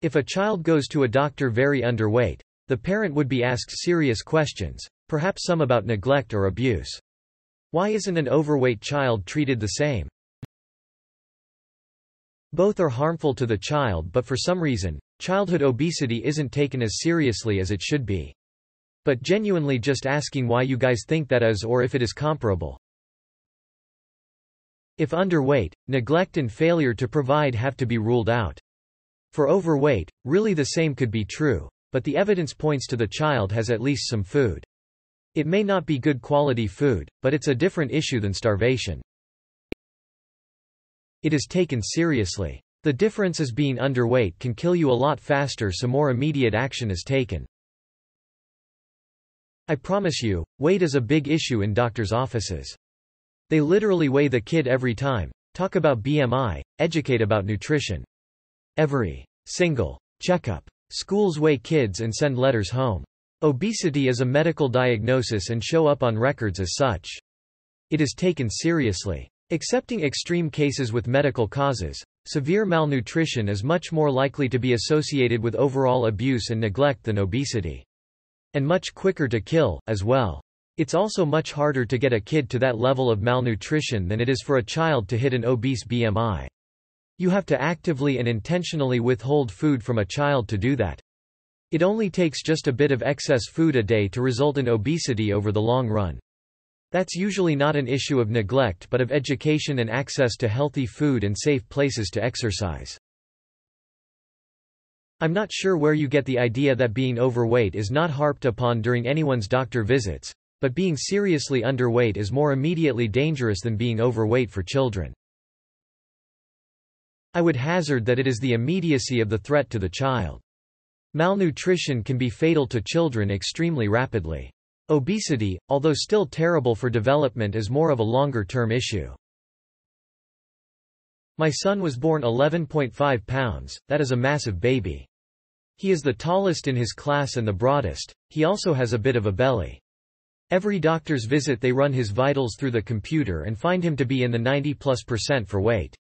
If a child goes to a doctor very underweight, the parent would be asked serious questions, perhaps some about neglect or abuse. Why isn't an overweight child treated the same? Both are harmful to the child, but for some reason, childhood obesity isn't taken as seriously as it should be. But genuinely just asking why you guys think that is, or if it is comparable. If underweight, neglect and failure to provide have to be ruled out. For overweight, really the same could be true, but the evidence points to the child has at least some food. It may not be good quality food, but it's a different issue than starvation. It is taken seriously. The difference is being underweight can kill you a lot faster, so more immediate action is taken. I promise you, weight is a big issue in doctors' offices. They literally weigh the kid every time, talk about BMI, educate about nutrition. Every single checkup. Schools weigh kids and send letters home. Obesity is a medical diagnosis and show up on records as such. It is taken seriously. Excepting extreme cases with medical causes, severe malnutrition is much more likely to be associated with overall abuse and neglect than obesity. And much quicker to kill, as well. It's also much harder to get a kid to that level of malnutrition than it is for a child to hit an obese BMI. You have to actively and intentionally withhold food from a child to do that. It only takes just a bit of excess food a day to result in obesity over the long run. That's usually not an issue of neglect but of education and access to healthy food and safe places to exercise. I'm not sure where you get the idea that being overweight is not harped upon during anyone's doctor visits, but being seriously underweight is more immediately dangerous than being overweight for children. I would hazard that it is the immediacy of the threat to the child. Malnutrition can be fatal to children extremely rapidly. Obesity, although still terrible for development, is more of a longer-term issue. My son was born 11.5 pounds, that is a massive baby. He is the tallest in his class and the broadest, he also has a bit of a belly. Every doctor's visit they run his vitals through the computer and find him to be in the 90+% for weight.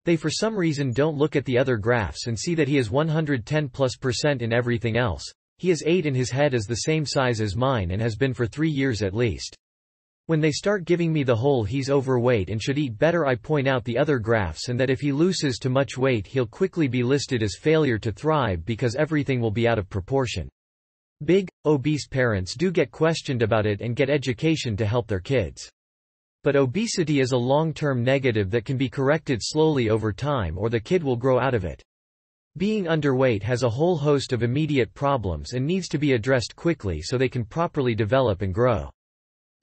They for some reason don't look at the other graphs and see that he is 110+% in everything else. He is 8 and his head is the same size as mine and has been for 3 years at least. When they start giving me the whole he's overweight and should eat better, I point out the other graphs and that if he loses too much weight he'll quickly be listed as failure to thrive because everything will be out of proportion. Big, obese parents do get questioned about it and get education to help their kids. But obesity is a long-term negative that can be corrected slowly over time or the kid will grow out of it. Being underweight has a whole host of immediate problems and needs to be addressed quickly so they can properly develop and grow.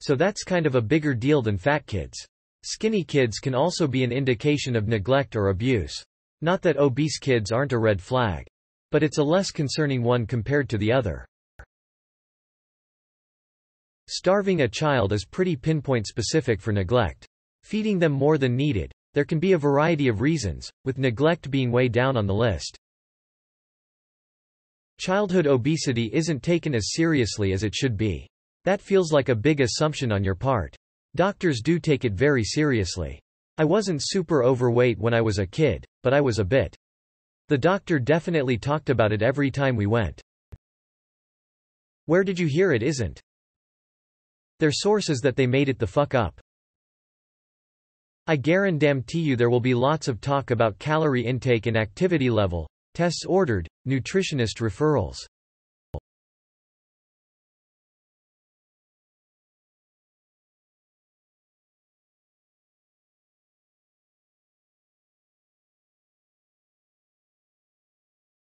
So that's kind of a bigger deal than fat kids. Skinny kids can also be an indication of neglect or abuse. Not that obese kids aren't a red flag. But it's a less concerning one compared to the other. Starving a child is pretty pinpoint specific for neglect. Feeding them more than needed. There can be a variety of reasons, with neglect being way down on the list. Childhood obesity isn't taken as seriously as it should be. That feels like a big assumption on your part. Doctors do take it very seriously. I wasn't super overweight when I was a kid, but I was a bit. The doctor definitely talked about it every time we went. Where did you hear it isn't? Their source is that they made it the fuck up. I guarantee you there will be lots of talk about calorie intake and activity level, tests ordered, nutritionist referrals.